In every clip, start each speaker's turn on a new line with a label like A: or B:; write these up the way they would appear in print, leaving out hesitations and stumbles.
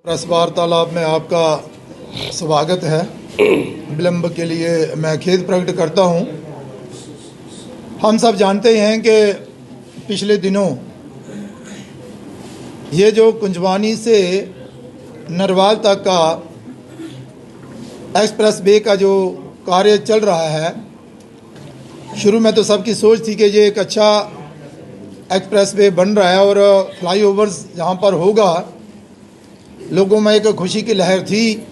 A: Press वार्तालाप में आपका स्वागत है। विलंब के लिए मैं खेद प्रकट करता हूं। हम सब जानते हैं कि पिछले दिनों ये जो कुंजवानी से नरवाल तक का एक्सप्रेस वे का जो कार्य चल रहा है, शुरू में तो सबकी सोच थी कि ये एक अच्छा एक्सप्रेस वे बन रहा है और फ्लाईओवर्स यहाँ पर होगा, लोगों में एक खुशी की लहर थी।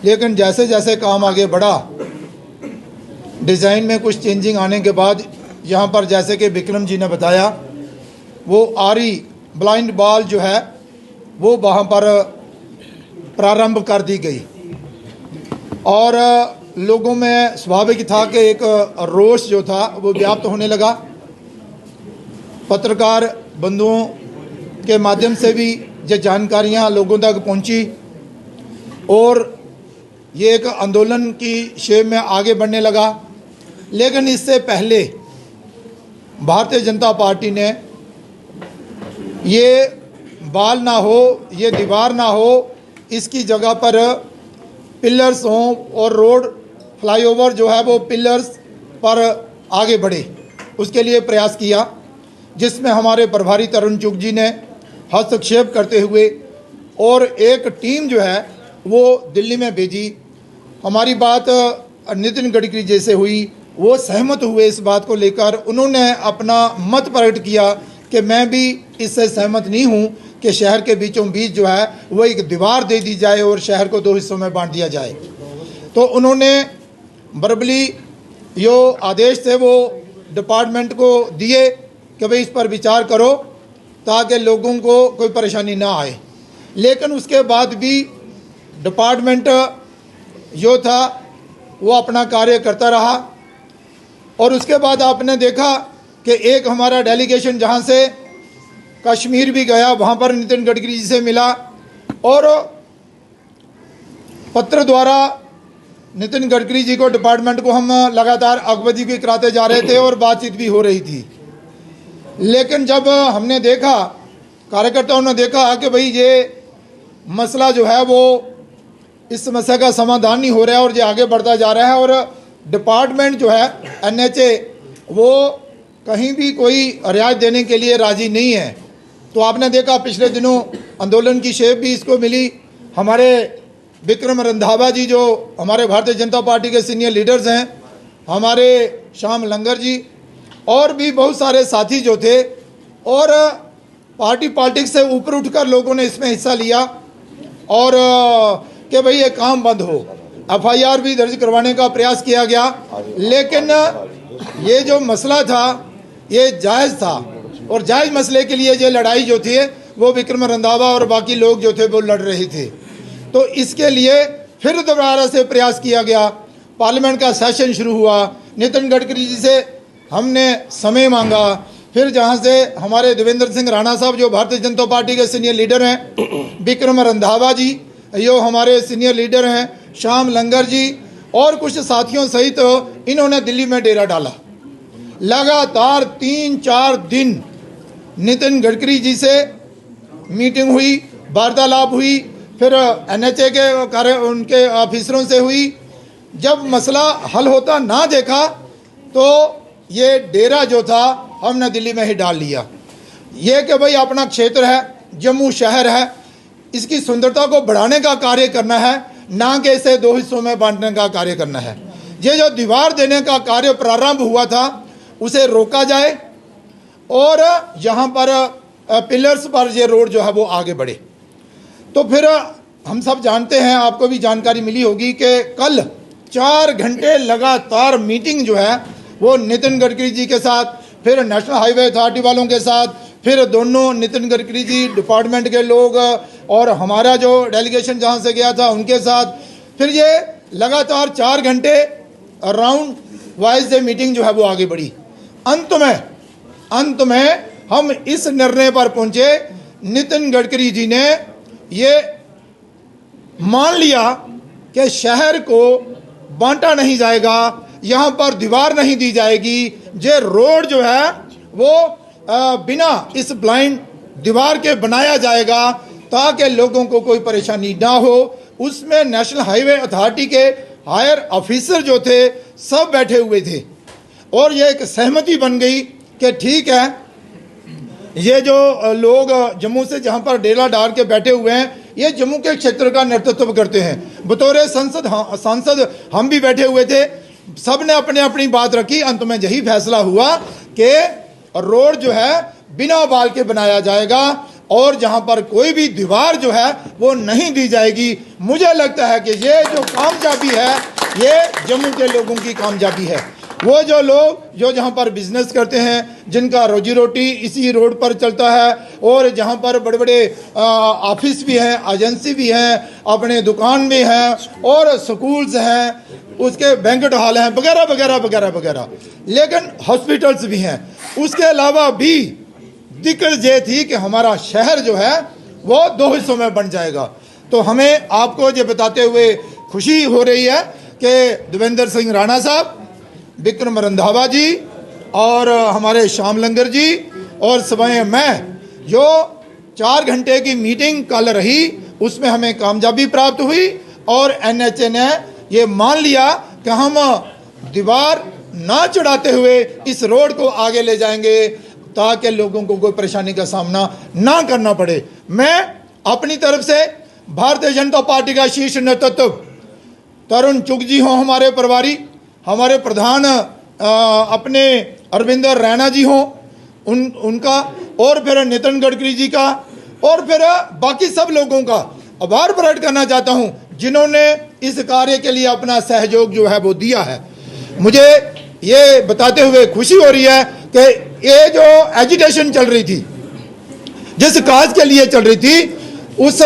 A: लेकिन जैसे जैसे काम आगे बढ़ा, डिज़ाइन में कुछ चेंजिंग आने के बाद यहाँ पर, जैसे कि विक्रम जी ने बताया, वो आरी ब्लाइंड बॉल जो है वो वहाँ पर प्रारंभ कर दी गई और लोगों में स्वाभाविक था कि एक रोष जो था वो व्याप्त होने लगा। पत्रकार बंधुओं के माध्यम से भी ये जानकारियाँ लोगों तक पहुँची और ये एक आंदोलन की शेप में आगे बढ़ने लगा। लेकिन इससे पहले भारतीय जनता पार्टी ने ये बाल ना हो, ये दीवार ना हो, इसकी जगह पर पिलर्स हों और रोड फ्लाईओवर जो है वो पिलर्स पर आगे बढ़े, उसके लिए प्रयास किया, जिसमें हमारे प्रभारी तरुण चुग जी ने हस्तक्षेप करते हुए और एक टीम जो है वो दिल्ली में भेजी। हमारी बात नितिन गडकरी जी से हुई, वो सहमत हुए इस बात को लेकर। उन्होंने अपना मत प्रकट किया कि मैं भी इससे सहमत नहीं हूँ कि शहर के बीचों बीच जो है वो एक दीवार दे दी जाए और शहर को 2 हिस्सों में बांट दिया जाए। तो उन्होंने वर्बली जो आदेश थे वो डिपार्टमेंट को दिए कि भाई इस पर विचार करो ताकि लोगों को कोई परेशानी ना आए। लेकिन उसके बाद भी डिपार्टमेंट जो था वो अपना कार्य करता रहा और उसके बाद आपने देखा कि एक हमारा डेलीगेशन जहाँ से कश्मीर भी गया, वहाँ पर नितिन गडकरी जी से मिला और पत्र द्वारा नितिन गडकरी जी को, डिपार्टमेंट को हम लगातार अवगत भी कराते जा रहे थे और बातचीत भी हो रही थी। लेकिन जब हमने देखा, कार्यकर्ताओं ने देखा कि भाई ये मसला जो है वो, इस समस्या का समाधान नहीं हो रहा है और ये आगे बढ़ता जा रहा है और डिपार्टमेंट जो है NHA वो कहीं भी कोई रियायत देने के लिए राज़ी नहीं है। तो आपने देखा पिछले दिनों आंदोलन की शेप भी इसको मिली। हमारे विक्रम रंधावा जी जो हमारे भारतीय जनता पार्टी के सीनियर लीडर्स हैं, हमारे श्याम लंगर जी और भी बहुत सारे साथी जो थे, और पार्टी पॉलिटिक्स से ऊपर उठकर लोगों ने इसमें हिस्सा लिया और कि भाई ये काम बंद हो। FIR भी दर्ज करवाने का प्रयास किया गया। लेकिन ये जो मसला था ये जायज़ था और जायज़ मसले के लिए ये लड़ाई जो थी वो विक्रम रंधावा और बाकी लोग जो थे वो लड़ रहे थे। तो इसके लिए फिर दोबारा से प्रयास किया गया। पार्लियामेंट का सेशन शुरू हुआ, नितिन गडकरी जी से हमने समय मांगा। फिर जहाँ से हमारे देवेंद्र सिंह राणा साहब जो भारतीय जनता पार्टी के सीनियर लीडर हैं, विक्रम रंधावा जी जो हमारे सीनियर लीडर हैं, श्याम लंगर जी और कुछ साथियों सहित इन्होंने दिल्ली में डेरा डाला। लगातार 3-4 दिन नितिन गडकरी जी से मीटिंग हुई, वार्तालाप हुई, फिर NHA के उनके ऑफिसरों से हुई। जब मसला हल होता ना देखा तो ये डेरा जो था हमने दिल्ली में ही डाल लिया। ये कि भाई अपना क्षेत्र है, जम्मू शहर है, इसकी सुंदरता को बढ़ाने का कार्य करना है, ना कि इसे 2 हिस्सों में बांटने का कार्य करना है। ये जो दीवार देने का कार्य प्रारंभ हुआ था उसे रोका जाए और यहाँ पर पिलर्स पर ये रोड जो है वो आगे बढ़े। तो फिर हम सब जानते हैं, आपको भी जानकारी मिली होगी कि कल 4 घंटे लगातार मीटिंग जो है वो नितिन गडकरी जी के साथ, फिर नेशनल हाईवे अथॉरिटी वालों के साथ, फिर दोनों नितिन गडकरी जी डिपार्टमेंट के लोग और हमारा जो डेलीगेशन जहाँ से गया था उनके साथ, फिर ये लगातार 4 घंटे राउंड वाइज ये मीटिंग जो है वो आगे बढ़ी। अंत में हम इस निर्णय पर पहुंचे, नितिन गडकरी जी ने ये मान लिया कि शहर को बांटा नहीं जाएगा, यहाँ पर दीवार नहीं दी जाएगी, ये रोड जो है वो बिना इस ब्लाइंड दीवार के बनाया जाएगा ताकि लोगों को कोई परेशानी ना हो। उसमें नेशनल हाईवे अथॉरिटी के हायर ऑफिसर जो थे सब बैठे हुए थे और ये एक सहमति बन गई कि ठीक है, ये जो लोग जम्मू से जहाँ पर डेरा डाल के बैठे हुए हैं ये जम्मू के क्षेत्र का नेतृत्व करते हैं। बतौर सांसद हम भी बैठे हुए थे, सब ने अपने अपनी बात रखी। अंत में यही फैसला हुआ कि रोड जो है बिना बाल के बनाया जाएगा और जहां पर कोई भी दीवार जो है वो नहीं दी जाएगी। मुझे लगता है कि ये जो कामयाबी है ये जम्मू के लोगों की कामयाबी है। वो जो लोग जो जहाँ पर बिजनेस करते हैं, जिनका रोजी रोटी इसी रोड पर चलता है और जहाँ पर बड़े बड़े ऑफिस भी हैं, एजेंसी भी हैं, अपने दुकान भी हैं और स्कूल्स हैं, उसके बैंकेट हॉल हैं वगैरह वगैरह वगैरह वगैरह, लेकिन हॉस्पिटल्स भी हैं। उसके अलावा भी दिक्कत ये थी कि हमारा शहर जो है वो 2 हिस्सों में बन जाएगा। तो हमें आपको ये बताते हुए खुशी हो रही है कि देवेंद्र सिंह राणा साहब, विक्रम रंधावा जी और हमारे श्याम लंगर जी और स्वयं मैं, जो 4 घंटे की मीटिंग कल रही उसमें हमें कामयाबी प्राप्त हुई और NHA ने ये मान लिया कि हम दीवार ना चढ़ाते हुए इस रोड को आगे ले जाएंगे ताकि लोगों को कोई परेशानी का सामना ना करना पड़े। मैं अपनी तरफ से भारतीय जनता पार्टी का शीर्ष नेतृत्व, तरुण चुग जी हों हमारे प्रभारी, हमारे प्रधान अपने अरविंदर रैना जी हों उनका, और फिर नितिन गडकरी जी का, और फिर बाकी सब लोगों का आभार प्रकट करना चाहता हूं जिन्होंने इस कार्य के लिए अपना सहयोग जो है वो दिया है। मुझे ये बताते हुए खुशी हो रही है कि ये जो एजिटेशन चल रही थी, जिस काज के लिए चल रही थी, उस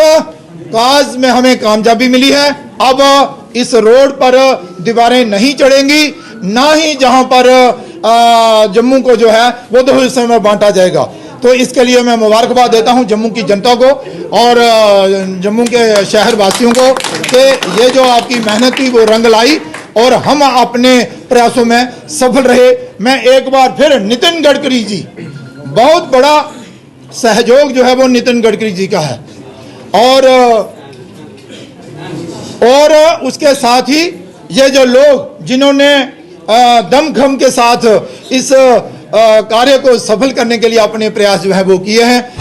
A: काज में हमें कामयाबी मिली है। अब इस रोड पर दीवारें नहीं चढ़ेंगी, ना ही जहां पर जम्मू को जो है वो 2 हिस्सों में बांटा जाएगा। तो इसके लिए मैं मुबारकबाद देता हूं जम्मू की जनता को और जम्मू के शहर वासियों को कि ये जो आपकी मेहनत थी वो रंग लाई और हम अपने प्रयासों में सफल रहे। मैं एक बार फिर नितिन गडकरी जी, बहुत बड़ा सहयोग जो है वो नितिन गडकरी जी का है और उसके साथ ही ये जो लोग जिन्होंने दमखम के साथ इस कार्य को सफल करने के लिए अपने प्रयास जो है वो किए हैं,